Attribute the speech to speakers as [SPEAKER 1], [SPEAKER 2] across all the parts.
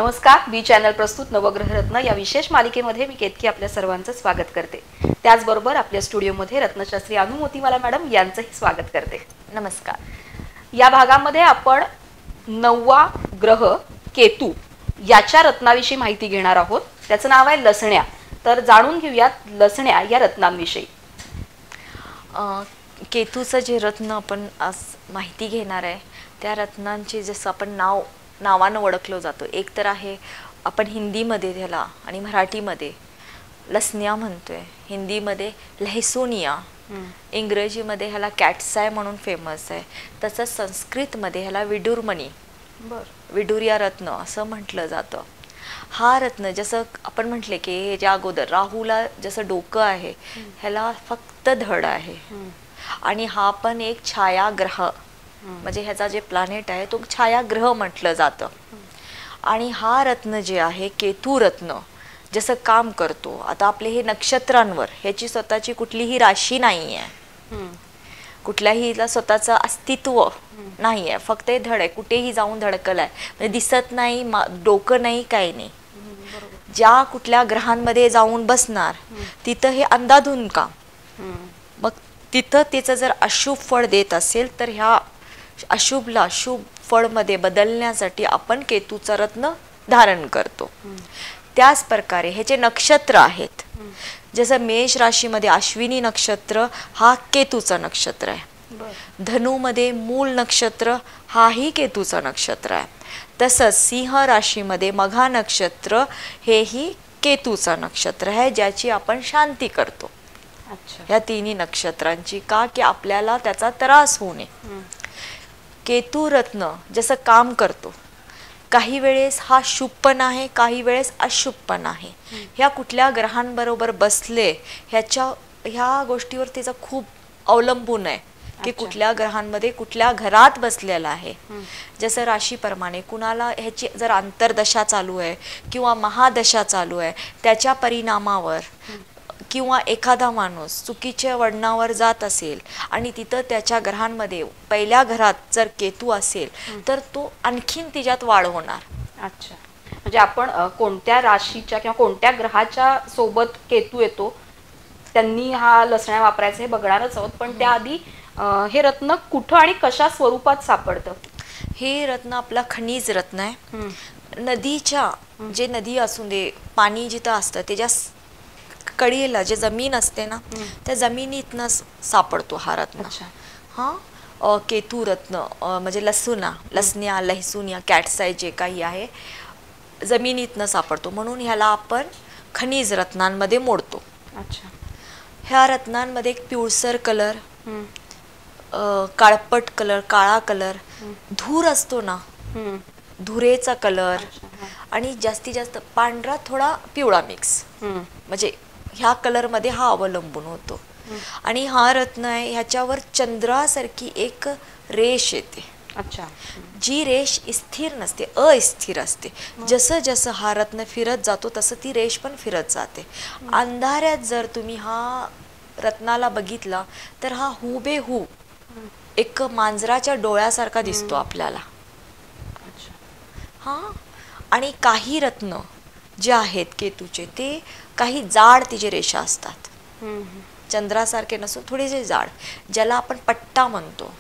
[SPEAKER 1] नमस्कार, बी चॅनल प्रस्तुत नवग्रह रत्न या विशेष मालिकेमध्ये मी केतकी आपल्या सर्वांचं स्वागत करते. त्याचबरोबर आपल्या स्टुडिओमध्ये रत्नशास्त्री अनु मोतीवाला मॅडम यांचंही स्वागत करते.
[SPEAKER 2] नमस्कार.
[SPEAKER 1] या भागामध्ये आपण 9वा ग्रह केतू याच्या रत्नाविषयी माहिती घेणार आहोत. त्याचं नाव आहे लसण्या. तर जाणून घेऊयात लसण्या या रत्नांविषयी.
[SPEAKER 2] केतूचं जे रत्न आपण आज माहिती घेणार आहे त्या रत्नांचे जसं आपण नावानं ओळखलं जातो. एक तर आहे आपण हिंदीमध्ये त्याला आणि मराठीमध्ये लसण्या म्हणतोय, हिंदीमध्ये लहसुनिया, इंग्रजीमध्ये ह्याला कॅट्साय म्हणून फेमस आहे. तसंच संस्कृतमध्ये ह्याला विडुरमणी, विडुरिया रत्न असं म्हटलं जातं. हा रत्न जसं आपण म्हटले की ह्याच्या अगोदर राहूला जसं डोकं आहे ह्याला फक्त धड आहे आणि हा पण एक छायाग्रह म्हणजे ह्याचा जे प्लॅनेट आहे तो छायाग्रह म्हटलं जातं. आणि हा रत्न जे आहे केतू रत्न जसं काम करतो, आता आपले हे नक्षत्रांवर ह्याची स्वतःची कुठलीही राशी नाही आहे, कुठल्याही स्वतःचं अस्तित्व नाही आहे, फक्त हे धड आहे, कुठेही जाऊन धडकलं आहे म्हणजे दिसत नाही, डोकं नाही, काही नाही. ज्या कुठल्या ग्रहांमध्ये जाऊन बसणार तिथं हे अंधाधुंद काम, मग तिथं त्याचं जर अशुभ फळ देत असेल तर ह्या अशुभला शुभ फळ मध्ये बदलण्यासाठी आपण केतूचं रत्न धारण करतो. त्याच प्रकारे ह्याचे नक्षत्र आहेत. जसं मेष राशीमध्ये अश्विनी नक्षत्र हा केतूचं नक्षत्र आहे. धनुमध्ये मूल नक्षत्र हाही केतूचं नक्षत्र आहे. तसंच सिंह राशीमध्ये मघा नक्षत्र हेही केतूचं नक्षत्र आहे, ज्याची आपण शांती करतो. ह्या तिन्ही नक्षत्रांची का की आपल्याला त्याचा त्रास होऊ नये. केतू रत्न जसं काम करतो, काही वेळेस हा शुभ पण आहे, काही वेळेस अशुभ पण आहे. ह्या कुठल्या ग्रहांबरोबर बसले ह्या गोष्टीवर तिचं खूप अवलंबून आहे की कुठल्या ग्रहांमध्ये कुठल्या घरात बसलेला आहे. जसं राशीप्रमाणे कुणाला ह्याची जर अंतर्दशा चालू आहे किंवा महादशा चालू आहे त्याच्या परिणामावर किंवा एखादा माणूस चुकीच्या वळणावर जात असेल आणि तिथं त्याच्या ग्रहांमध्ये पहिल्या घरात जर केतू असेल तर तो आणखीन तिच्यात वाढ होणार.
[SPEAKER 1] अच्छा, म्हणजे आपण कोणत्या राशीच्या किंवा कोणत्या ग्रहाच्या सोबत केतू येतो त्यांनी हा लसण्या वापरायचा हे बघणारच आहोत. पण त्याआधी हे रत्न कुठं आणि कशा स्वरूपात सापडतं?
[SPEAKER 2] हे रत्न आपला खनिज रत्न आहे. नदीच्या जे नदी असून दे, पाणी जिथं असतं त्याच्या कडेला जे जमीन असते ना त्या जमिनीतनं सापडतो हा रत्न. हा केतू रत्न म्हणजे लसण्या, लहसुनिया, कॅट्साय जे काही आहे जमिनीतनं सापडतो, म्हणून ह्याला आपण खनिज रत्नांमध्ये मोडतो.
[SPEAKER 1] अच्छा,
[SPEAKER 2] ह्या रत्नांमध्ये एक पिवळसर कलर, काळपट कलर, काळा कलर, धूर असतो ना धुरेचा कलर आणि जास्तीत जास्त पांढरा थोडा पिवळा मिक्स, म्हणजे ह्या कलर मध्ये हा अवलंबून होतो. आणि हा रत्न आहे ह्याच्यावर चंद्रासारखी एक रेष येते.
[SPEAKER 1] अच्छा,
[SPEAKER 2] जी रेष स्थिर नसते, अस्थिर असते. जसं जसं हा रत्न फिरत जातो तसं ती रेष पण फिरत जाते. अंधाऱ्यात जर तुम्ही हा रत्नाला बघितला तर हा हुबेहूब एक मांजराच्या डोळ्यासारखा दिसतो आपल्याला. हा, आणि काही रत्न जे आहेत केतूचे ते काही जाड तिचे रेषा असतात, चंद्रासारखे नसून थोडेसे जाड, ज्याला आपण पट्टा म्हणतो.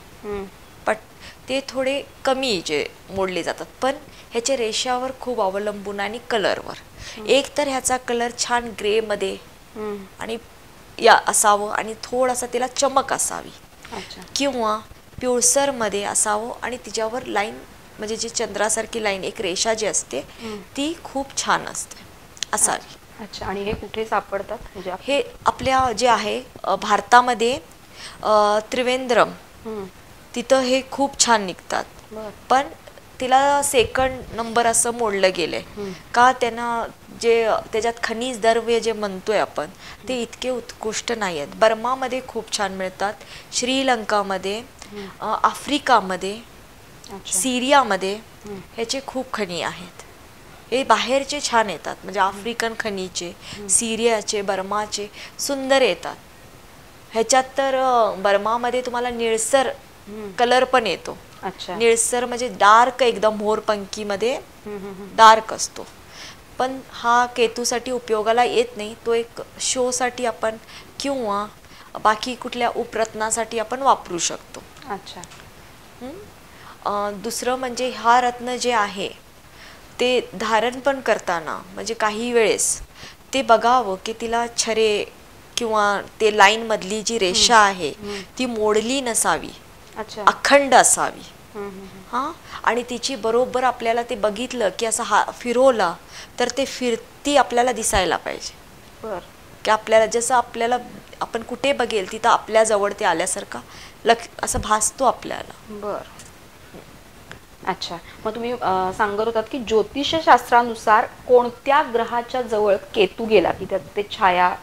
[SPEAKER 2] ते थोडे कमी जे मोडले जातात, पण ह्याच्या रेषावर खूप अवलंबून आणि कलरवर. एक तर ह्याचा कलर छान ग्रे मध्ये आणि असावं आणि थोडासा त्याला चमक असावी, किंवा पिवळसर मध्ये असावं आणि तिच्यावर लाईन म्हणजे जी चंद्रासारखी लाईन एक रेषा जी असते ती खूप छान असते असावी.
[SPEAKER 1] अच्छा, आणि हे कुठे सापडतात? म्हणजे
[SPEAKER 2] हे आपल्या जे आहे भारतामध्ये त्रिवेंद्रम तिथं हे खूप छान निघतात. पण तिला सेकंड नंबर असं मोडलं गेलंय का त्यांना जे त्याच्यात खनिज द्रव्य जे म्हणतोय आपण ते इतके उत्कृष्ट नाही आहेत. बर्मामध्ये खूप छान मिळतात, श्रीलंकामध्ये, आफ्रिकामध्ये, सिरियामध्ये ह्याचे खूप खनी आहेत. हे बाहेरचे छान येतात, म्हणजे आफ्रिकन खनीचे, सिरियाचे, बर्माचे सुंदर येतात. ह्याच्यात तर बर्मामध्ये तुम्हाला निळसर कलर पण येतो. निळसर म्हणजे डार्क एकदम मोरपंखी मध्ये डार्क असतो, पण हा केतूसाठी उपयोगाला येत नाही. तो एक शोसाठी आपण किंवा बाकी कुठल्या उपरत्नासाठी आपण वापरू शकतो.
[SPEAKER 1] अच्छा.
[SPEAKER 2] दुसरं म्हणजे हा रत्न जे आहे ते धारण पण करताना म्हणजे काही वेळेस ते बघावं की तिला छरे किंवा ते लाईन मधली जी रेषा आहे ती मोडली नसावी,
[SPEAKER 1] अच्छा.
[SPEAKER 2] अखंड असावी. हां, आणि तिची बरोबर आपल्याला ते बघितलं की असं हा फिरवला तर ते फिरती आपल्याला दिसायला पाहिजे.
[SPEAKER 1] बर.
[SPEAKER 2] की आपल्याला जसं आपल्याला आपण कुठे बघेल तिथं आपल्या जवळ ते आल्यासारखा असं भासतो आपल्याला.
[SPEAKER 1] बर. अच्छा. मग तुम्ही सांगत होतात की ज्योतिषशास्त्रानुसार कोणत्या ग्रहाच्या जवळ केतू गेला की ते छाया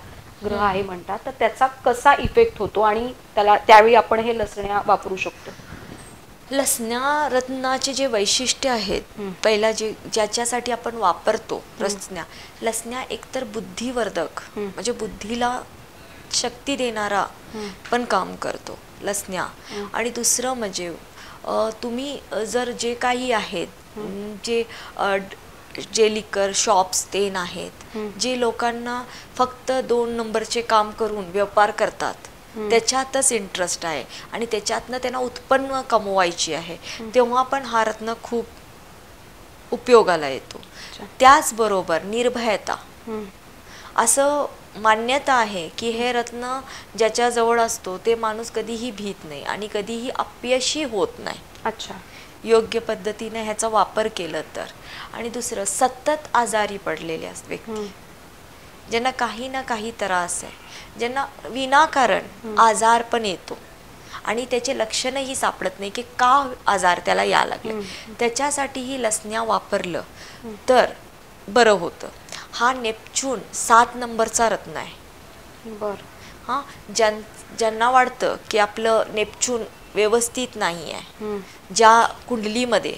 [SPEAKER 1] ग्रह आहे म्हणतात, तर त्याचा कसा इफेक्ट होतो आणि त्यावेळी आपण हे लसण्या वापरू शकतो?
[SPEAKER 2] लसण्या रत्नाचे जे वैशिष्ट्य आहेत, पहिला ज्याच्यासाठी आपण वापरतो लसण्या एकतर बुद्धिवर्धक म्हणजे बुद्धीला शक्ती देणारा पण काम करतो लसण्या. आणि दुसरं म्हणजे तुम्ही जर जे काही आहेत जे लिकर शॉप्स ते आहेत, जे लोकांना फक्त 2 नंबरचे काम करून व्यापार करतात, त्याच्यातच इंटरेस्ट आहे आणि त्याच्यातनं त्यांना उत्पन्न कमवायची आहे, तेव्हा पण हा रत्न खूप उपयोगाला येतो. त्याचबरोबर निर्भयता, असं मान्यता आहे की हे रत्न ज्याच्याजवळ असतो ते माणूस कधीही भीत नाही आणि कधीही अपयशी होत नाही.
[SPEAKER 1] अच्छा.
[SPEAKER 2] योग्य पद्धतीने ह्याचा वापर केला तर. आणि दुसरं, सतत आजारी पडलेले व्यक्ती, ज्यांना काही ना काही त्रास आहे, ज्यांना विनाकारण आजार पण येतो आणि त्याचे लक्षणही सापडत नाही की का आजार त्याला या लागले, त्याच्यासाठीही लसण्या वापरलं तर बरं होतं. हा नेपच्यून 7 नंबरचा रत्न आहे.
[SPEAKER 1] बर.
[SPEAKER 2] हां, ज्यांना वाटतं की आपलं नेपच्यून व्यवस्थित नाही आहे ज्या कुंडलीमध्ये,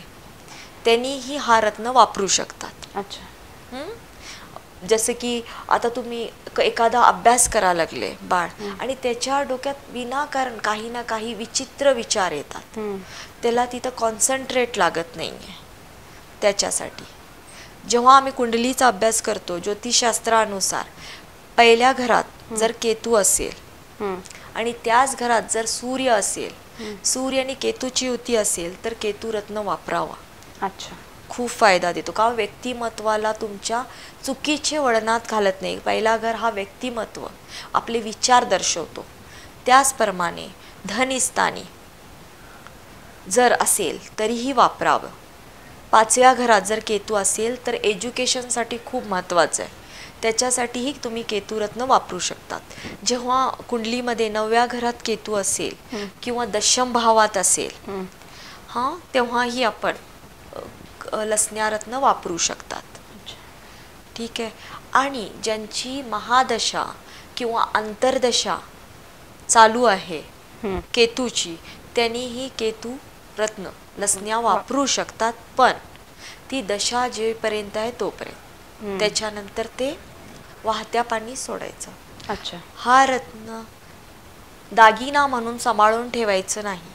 [SPEAKER 2] त्यांनीही हा रत्न वापरू शकतात.
[SPEAKER 1] अच्छा.
[SPEAKER 2] जसं की आता तुम्ही एखादा अभ्यास करायला लागले बाळ आणि त्याच्या डोक्यात विनाकारण काही ना काही विचित्र विचार येतात, त्याला तिथं कॉन्सन्ट्रेट लागत नाही आहे. त्याच्यासाठी जेव्हा आम्ही कुंडलीचा अभ्यास करतो ज्योतिषशास्त्रानुसार, पहिल्या घरात जर केतू असेल आणि त्याच घरात जर सूर्य असेल, सूर्य आणि केतूची युती असेल तर केतू रत्न वापरावा.
[SPEAKER 1] अच्छा.
[SPEAKER 2] खूप फायदा देतो. का व्यक्तिमत्वाला तुमच्या चुकीचे वळणात घालत नाही. पहिला घर हा व्यक्तिमत्व, आपले विचार दर्शवतो. त्याचप्रमाणे धनस्थानी जर असेल तरीही वापरावं. 5व्या घरात जर केतू असेल तर एज्युकेशनसाठी खूप महत्त्वाचं आहे, त्याच्यासाठीही तुम्ही केतू रत्न वापरू शकतात. जेव्हा कुंडलीमध्ये 9व्या घरात केतू असेल किंवा दशम भावात असेल हां, तेव्हाही आपण लसण्या रत्न वापरू शकतात. ठीक आहे. आणि ज्यांची महादशा किंवा अंतर्दशा चालू आहे केतूची, त्यांनीही केतू रत्न लसण्या वापरू शकतात, पण ती दशा जेपर्यंत आहे तोपर्यंत, त्याच्यानंतर ते वाहत्या पाणी सोडायचं.
[SPEAKER 1] अच्छा.
[SPEAKER 2] हा रत्न दागिना म्हणून सांभाळून ठेवायचं नाही.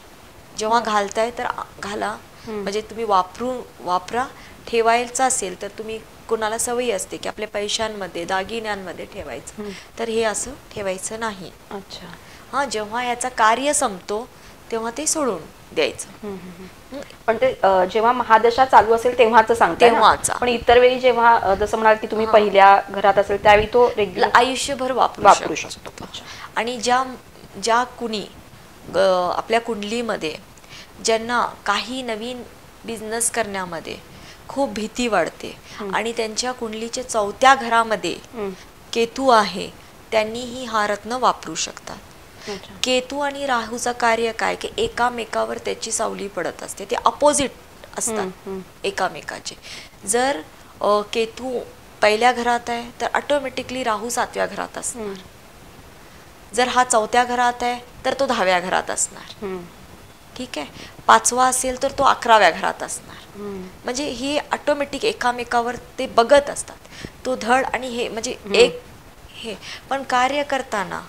[SPEAKER 2] जेव्हा घालताय तर घाला, म्हणजे तुम्ही वापरा. ठेवायचं असेल तर तुम्ही, कोणाला सवयी असते की आपल्या पैशांमध्ये दागिन्यांमध्ये ठेवायचं, तर हे असं ठेवायचं नाही.
[SPEAKER 1] अच्छा.
[SPEAKER 2] हां, जेव्हा याचा कार्य संपतो तेव्हा ते सोडून द्यायचं.
[SPEAKER 1] पण ते जेव्हा महादशा चालू असेल तेव्हाच सांगते,
[SPEAKER 2] तेव्हाच.
[SPEAKER 1] पण इतर वेळी जेव्हा जसं म्हणाल की तुम्ही पहिल्या घरात असेल त्यावेळी तो रेग्युलर
[SPEAKER 2] आयुष्यभर वापरू शकतो. आणि ज्या कुणी आपल्या कुंडलीमध्ये ज्यांना काही नवीन बिझनेस करण्यामध्ये खूप भीती वाटते आणि त्यांच्या कुंडलीच्या 4थ्या घरामध्ये केतू आहे, त्यांनीही हा रत्न वापरू शकतात. केतू आणि राहूचं कार्य काय की एकामेकावर त्याची सावली पडत असते, ते अपोजिट असतात एकामेकाचे. जर केतू पहिल्या घरात आहे तर ऑटोमॅटिकली राहू 7व्या घरात असणार. जर हा 4थ्या घरात आहे तर तो 10व्या घरात असणार. ठीक आहे. 5वा असेल तर तो 11व्या घरात असणार. म्हणजे हे ऑटोमॅटिक एकामेकावर ते बघत असतात. तो धड आणि हे म्हणजे एक हे पण कार्य करताना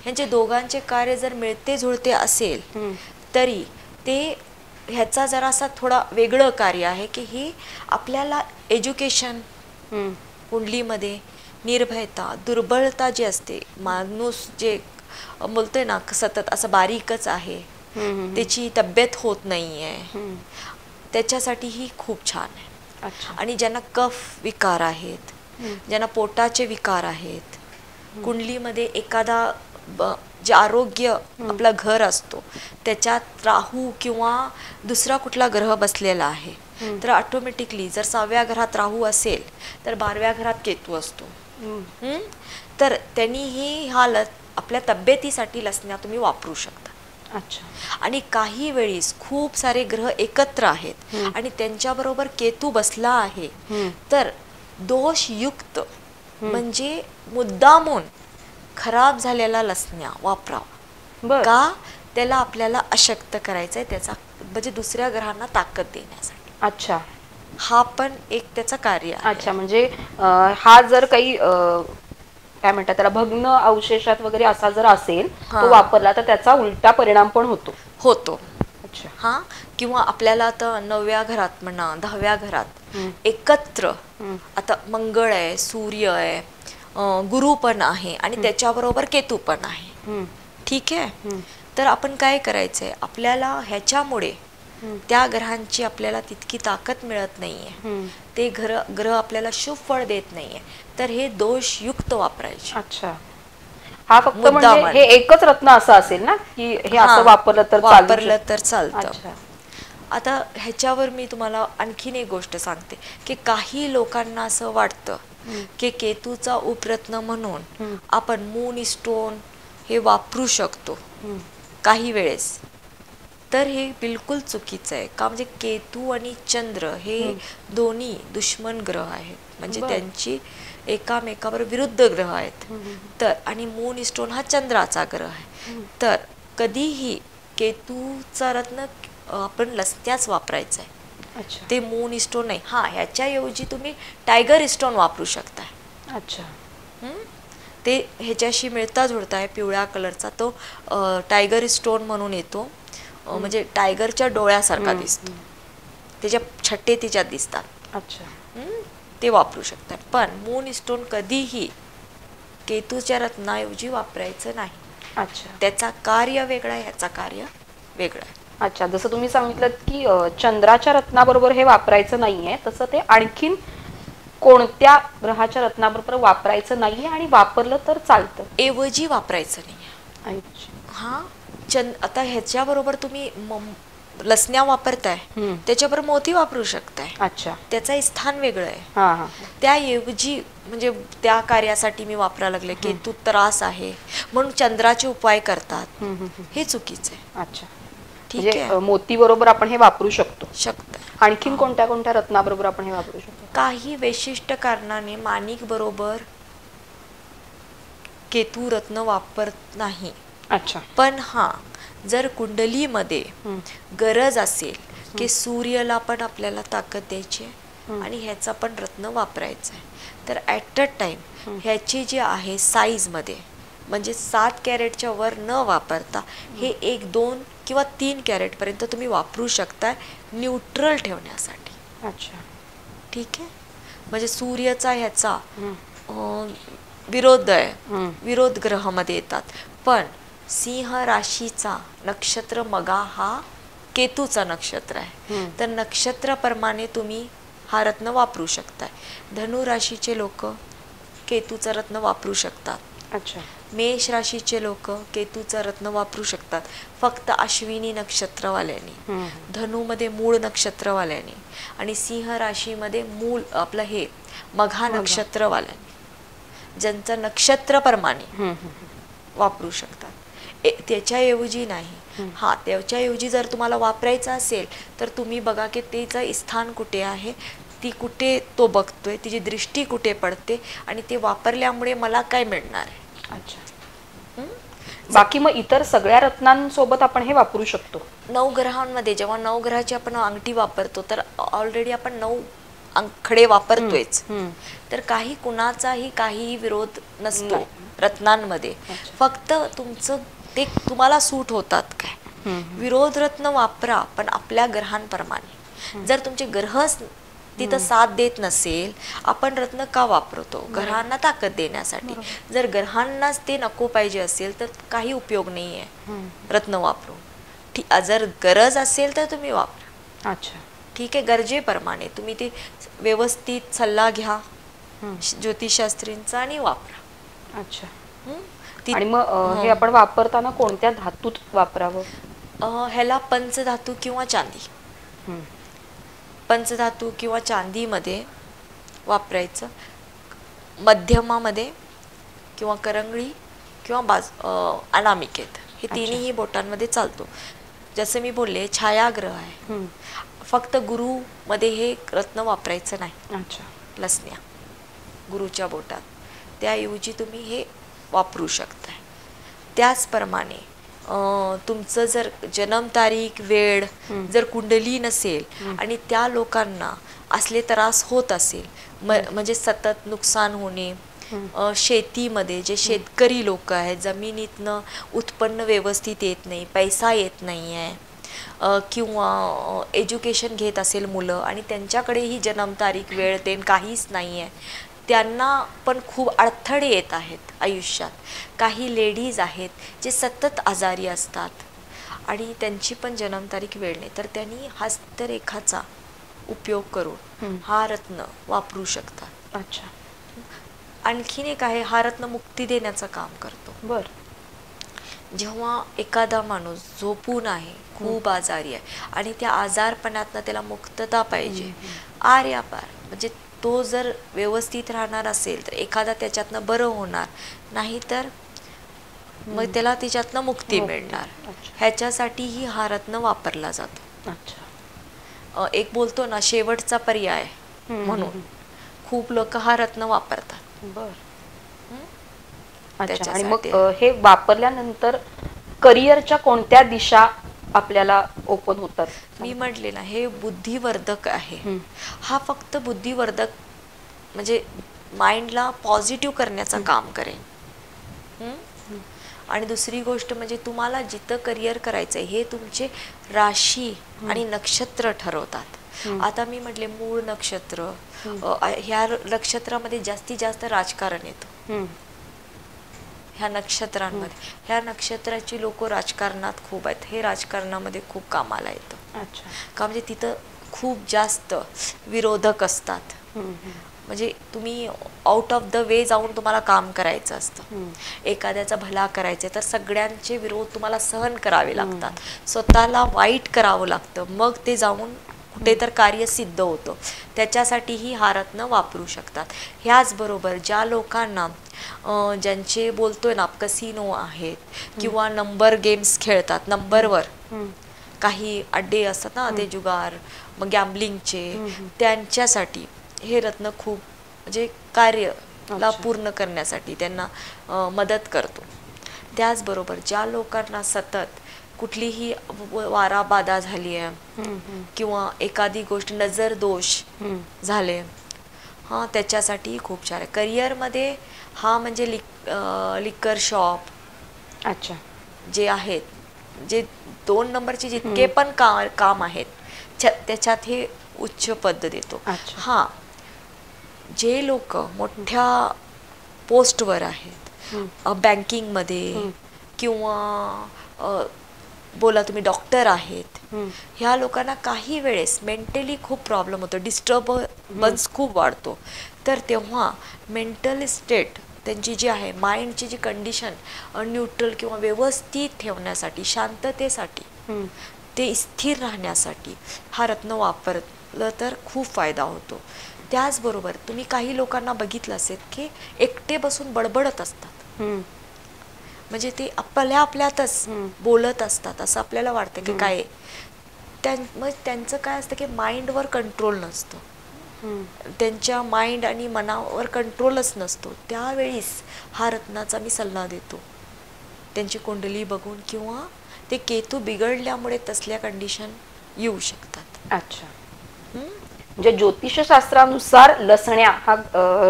[SPEAKER 2] ह्यांचे दोघांचे कार्य जर मिळते जुळते असेल तरी ते ह्याचा जरासा थोडा वेगळं कार्य आहे की ही आपल्याला एज्युकेशन, कुंडलीमध्ये निर्भयता, दुर्बलता जी असते, माणूस जे बोलतोय ना सतत असं बारीकच आहे, त्याची तब्येत होत नाहीये, त्याच्यासाठी ही खूप छान आहे. आणि ज्यांना कफ विकार आहेत, ज्यांना पोटाचे विकार आहेत, कुंडलीमध्ये एखादा जे आरोग्य आपला घर असतो त्याच्यात राहू किंवा दुसरा कुठला ग्रह बसलेला आहे, तर ऑटोमॅटिकली जर 6व्या घरात राहू असेल तर 12व्या घरात केतू असतो. तर त्यांनीही हा आपल्या तब्येतीसाठी लसण्या तुम्ही वापरू शकता. आणि काही वेळेस खूप सारे ग्रह एकत्र आहेत आणि त्यांच्याबरोबर केतू बसला आहे, तर दोषयुक्त म्हणजे मुद्दामून खराब झालेला लसण्या वापरावा. का? त्याला आपल्याला अशक्त करायचंय, त्याचा म्हणजे दुसऱ्या ग्रहांना ताकद देण्यासाठी.
[SPEAKER 1] अच्छा,
[SPEAKER 2] हा पण एक त्याचं कार्य आहे.
[SPEAKER 1] अच्छा, म्हणजे हा जर काही काय म्हणतात त्याला भग्न अवशेषात वगैरे असा जर असेल तो वापरला तर त्याचा उलटा परिणाम पण होतो. अच्छा.
[SPEAKER 2] हा, किंवा आपल्याला आता 9व्या घरात म्हणा, 10व्या घरात एकत्र आता मंगळ आहे, सूर्य आहे, गुरु पण आहे आणि त्याच्याबरोबर केतू पण आहे. ठीक आहे. तर आपण काय करायचंय, आपल्याला ह्याच्यामुळे त्या ग्रहांची आपल्याला तितकी ताकद मिळत नाहीये, ते ग्रह आपल्याला शुभ फळ देत नाहीये, तर हे दोषयुक्त वापरायचे.
[SPEAKER 1] अच्छा, हा फक्त म्हणजे हे एकच रत्न असं असेल ना की हे असं वापरलं तर
[SPEAKER 2] चालतं. आता ह्याच्यावर मी तुम्हाला आणखीन एक गोष्ट सांगते की काही लोकांना असं वाटतं की केतूचा उपरत्न म्हणून आपण मून स्टोन हे वापरू शकतो काही वेळेस, तर हे बिलकुल चुकीचं आहे. का? म्हणजे केतू आणि चंद्र हे दोन्ही दुश्मन ग्रह आहेत, म्हणजे त्यांची एकामेकावर विरुद्ध ग्रह आहेत. तर आणि मून स्टोन हा चंद्राचा ग्रह आहे, तर कधीही केतूचा रत्न आपण लसण्याच वापरायचा आहे, ते मून स्टोन नाही. हा, ह्याच्याऐवजी तुम्ही टायगर स्टोन वापरू शकता.
[SPEAKER 1] अच्छा.
[SPEAKER 2] ते ह्याच्याशी मिळता जुळता आहे, पिवळ्या कलरचा तो टायगर स्टोन म्हणून येतो, म्हणजे टायगरच्या डोळ्यासारखा दिसतो, त्याच्या छट्टे तिच्यात दिसतात.
[SPEAKER 1] अच्छा.
[SPEAKER 2] ते वापरू शकतात. पण मून स्टोन कधीही केतूच्या रत्नाऐवजी वापरायचं नाही.
[SPEAKER 1] अच्छा.
[SPEAKER 2] त्याचा कार्य वेगळा आहे, ह्याचा कार्य वेगळा आहे.
[SPEAKER 1] अच्छा, जसं तुम्ही सांगितलं की चंद्राच्या रत्नाबरोबर हे वापरायचं नाहीये, तसं ते आणखीन कोणत्या ग्रहाच्या रत्नाबरोबर वापरायचं नाहीये आणि वापरलं तर चालतं?
[SPEAKER 2] ऐवजी वापरायचं नाहीये. हा, आता ह्याच्याबरोबर तुम्ही लसण्या वापरताय, त्याच्याबरोबर मोती वापरू शकताय.
[SPEAKER 1] अच्छा.
[SPEAKER 2] त्याचं स्थान वेगळं आहे. त्याऐवजी म्हणजे त्या कार्यासाठी मी वापरायला लागले की तू त्रास आहे म्हणून चंद्राचे उपाय करतात, हे चुकीचं आहे.
[SPEAKER 1] अच्छा, ठीक आहे. मोती बरोबर आपण हे वापरू शकतो. आणखीन कोणत्या कोणत्या रत्नाबरोबर आपण हे वापरू शकतो?
[SPEAKER 2] काही विशिष्ट कारणाने माणिक बरोबर केतू रत्न वापरत नाही.
[SPEAKER 1] अच्छा.
[SPEAKER 2] पण हा, जर कुंडलीमध्ये गरज असेल की सूर्याला पण आपल्याला ताकद द्यायची आणि ह्याचा पण रत्न वापरायचा आहे, तर ॲट अ टाइम ह्याची जी आहे साईजमध्ये, म्हणजे 7 कॅरेटच्या वर न वापरता हे 1, 2 किंवा 3 कॅरेटपर्यंत तुम्ही वापरू शकता न्यूट्रल ठेवण्यासाठी.
[SPEAKER 1] अच्छा.
[SPEAKER 2] ठीक आहे. म्हणजे सूर्याचा ह्याचा विरोध आहे, विरोध ग्रहामध्ये येतात, पण सिंह राशीचा नक्षत्र मगा हा केतूचा नक्षत्र आहे, तर नक्षत्राप्रमाणे तुम्ही हा रत्न वापरू शकताय. धनु राशीचे लोक केतूचं रत्न वापरू शकतात.
[SPEAKER 1] अच्छा.
[SPEAKER 2] मेष राशीचे लोक केतूचं रत्न वापरू शकतात फक्त अश्विनी नक्षत्रवाल्यांनी, धनुमध्ये मूळ नक्षत्रवाल्यांनी आणि सिंह राशीमध्ये मूळ आपलं हे मघा नक्षत्रवाल्यांनी, ज्यांचं नक्षत्रप्रमाणे वापरू शकतात. त्याच्याऐवजी नाही. हा, त्याच्याऐवजी जर तुम्हाला वापरायचं असेल तर तुम्ही बघा की त्याचं स्थान कुठे आहे, ती कुठे तो बघतोय, तिची दृष्टी कुठे पडते आणि ते वापरल्यामुळे मला काय मिळणार आहे.
[SPEAKER 1] अच्छा. बाकी मग इतर सगळ्या रत्नांसोबत आपण हे वापरू शकतो.
[SPEAKER 2] 9 ग्रहांमध्ये जेव्हा 9 ग्रहाची आपण अंगठी वापरतो तर ऑलरेडी आपण 9 खडे वापरतोयच, तर काही कुणाचाही काही विरोध नसतो रत्नांमध्ये. फक्त तुमचं ते तुम्हाला सूट होतात काय विरोध रत्न वापरा, पण आपल्या ग्रहांप्रमाणे. जर तुमचे ग्रहच तिथं साथ देत नसेल, आपण रत्न का वापरतो? ग्रहांना ताकद देण्यासाठी. जर ग्रहांनाच ते नको पाहिजे असेल तर काही उपयोग नाही आहे रत्न वापरून. जर गरज असेल तर तुम्ही वापरा.
[SPEAKER 1] अच्छा,
[SPEAKER 2] ठीक आहे, गरजेप्रमाणे तुम्ही ते व्यवस्थित सल्ला घ्या ज्योतिषशास्त्रींचा आणि वापरा.
[SPEAKER 1] अच्छा. आणि मग हे आपण वापरताना कोणत्या धातूत वापरावं?
[SPEAKER 2] ह्याला पंचधातू किंवा चांदी, पंचधातू किंवा चांदीमध्ये वापरायचं. मध्यमामध्ये किंवा करंगळी किंवा अनामिकेत, हे तिन्ही बोटांमध्ये चालतो. जसं मी बोलले, छायाग्रह आहे, फक्त गुरु मध्ये हे रत्न वापरायचं नाही.
[SPEAKER 1] अच्छा.
[SPEAKER 2] लसण्या गुरुच्या बोटात, त्याऐवजी तुम्ही हे वापरू शकता. त्याचप्रमाणे तुमचं जर जन्मतारीख वेळ जर कुंडली नसेल आणि त्या लोकांना असले त्रास होत असेल, म्हणजे सतत नुकसान होणे, शेतीमध्ये जे शेतकरी लोक आहेत, जमिनीतनं उत्पन्न व्यवस्थित येत नाही, पैसा येत नाही आहे, किंवा एज्युकेशन घेत असेल मुलं आणि त्यांच्याकडेही जन्मतारीख वेळ ते काहीच नाही आहे, त्यांना पण खूप अडथळे येत आहेत आयुष्यात. काही लेडीज आहेत जे सतत आजारी असतात आणि त्यांची पण जन्मतारीख वेळ नाही, तर त्यांनी हस्तरेखाचा उपयोग करून हा रत्न वापरू शकतात.
[SPEAKER 1] अच्छा.
[SPEAKER 2] आणखीन एक आहे, हा रत्न मुक्ती देण्याचं काम करतो.
[SPEAKER 1] बर.
[SPEAKER 2] जेव्हा एखादा माणूस झोपून आहे, खूप आजारी आहे आणि त्या आजारपणातनं त्याला मुक्तता पाहिजे, आर्यापार, म्हणजे तो जर व्यवस्थित राहणार असेल तर एखादा त्याच्यातनं बरं होणार, नाही तर मग त्याला त्याच्यातनं मुक्ती मिळणार. ह्याच्यासाठीही हा रत्न वापरला जातो.
[SPEAKER 1] अच्छा.
[SPEAKER 2] एक बोलतो ना शेवटचा पर्याय म्हणून खूप लोक हा रत्न वापरतात.
[SPEAKER 1] बर. अच्छा. आणि मग हे वापरल्यानंतर करिअरच्या कोणत्या दिशा आपल्याला ओपन होतात?
[SPEAKER 2] मी म्हटले ना, हे बुद्धिवर्धक आहे. हा फक्त बुद्धिवर्धक म्हणजे माइंडला पॉझिटिव्ह करण्याचं काम करेल. आणि दुसरी गोष्ट म्हणजे तुम्हाला जिथं करिअर करायचं आहे हे तुमचे राशी आणि नक्षत्र ठरवतात. आता मी म्हटले मूळ नक्षत्र, ह्या नक्षत्रामध्ये जास्तीत जास्त राजकारण येतं. ह्या नक्षत्रांमध्ये, ह्या नक्षत्राची लोक राजकारणात खूप आहेत, हे राजकारणामध्ये खूप कामाला येतं.
[SPEAKER 1] अच्छा.
[SPEAKER 2] का म्हणजे तिथं खूप जास्त विरोधक असतात. म्हणजे तुम्ही आउट ऑफ द वे जाऊन तुम्हाला काम करायचं असतं. एखाद्याचा भला करायचं तर सगळ्यांचे विरोध तुम्हाला सहन करावे लागतात, स्वतःला वाईट करावं लागतं, मग ते जाऊन कुठे तर कार्य सिद्ध होतं. त्याच्यासाठीही हा रत्न वापरू शकतात. ह्याचबरोबर ज्या लोकांना ज्यांचे बोलतोय ना कसिनो आहेत किंवा नंबर गेम्स खेळतात, नंबरवर काही अड्डे असतात ना, ते जुगार, मग गॅम्बलिंगचे, त्यांच्यासाठी हे रत्न खूप म्हणजे कार्याला पूर्ण करण्यासाठी त्यांना मदत करतो. त्याचबरोबर ज्या लोकांना सतत कुठलीही वारा बाधा झाली आहे किंवा एखादी गोष्ट नजर दोष झाले, हां, त्याच्यासाठी खूप छान आहे. करिअरमध्ये हा म्हणजे लिकर शॉप,
[SPEAKER 1] अच्छा,
[SPEAKER 2] जे आहेत, जे 2 नंबरचे जितके पण काम आहेत त्याच्यात हे उच्च पद देतो. हां, जे लोक मोठ्या पोस्टवर आहेत, बँकिंगमध्ये किंवा बोला तुम्ही डॉक्टर आहेत, ह्या लोकांना काही वेळेस मेंटली खूप प्रॉब्लेम होतो, डिस्टर्बन्स खूप वाढतो. तर तेव्हा मेंटल स्टेट त्यांची जी आहे, माइंडची जी कंडिशन न्यूट्रल किंवा व्यवस्थित ठेवण्यासाठी, शांततेसाठी, ते स्थिर राहण्यासाठी हा रत्न वापरलं तर खूप फायदा होतो. त्याचबरोबर तुम्ही काही लोकांना बघितलं असेल की एकटे बसून बडबडत असतात, म्हणजे ते आपल्यातच बोलत असतात, असं आपल्याला वाटतं की काय. मग त्यांचं काय असतं की माइंडवर कंट्रोल नसतो, त्यांच्या माइंड आणि मनावर कंट्रोलच नसतो. त्यावेळीस हा रत्नाचा मी सल्ला देतो, त्यांची कुंडली बघून किंवा ते केतू बिघडल्यामुळे तसल्या कंडिशन येऊ शकतात.
[SPEAKER 1] अच्छा. म्हणजे ज्योतिषशास्त्रानुसार लसण्या हा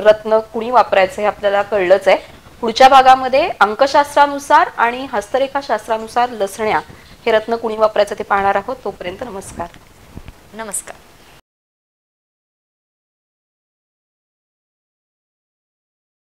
[SPEAKER 1] रत्न कुणी वापरायचं हे आपल्याला कळलंच आहे. पुढच्या भागामध्ये अंकशास्त्रानुसार आणि हस्तरेखा शास्त्रानुसार लसण्या हे रत्न कुणी वापरायचं ते पाहणार आहोत. तोपर्यंत नमस्कार.
[SPEAKER 2] नमस्कार.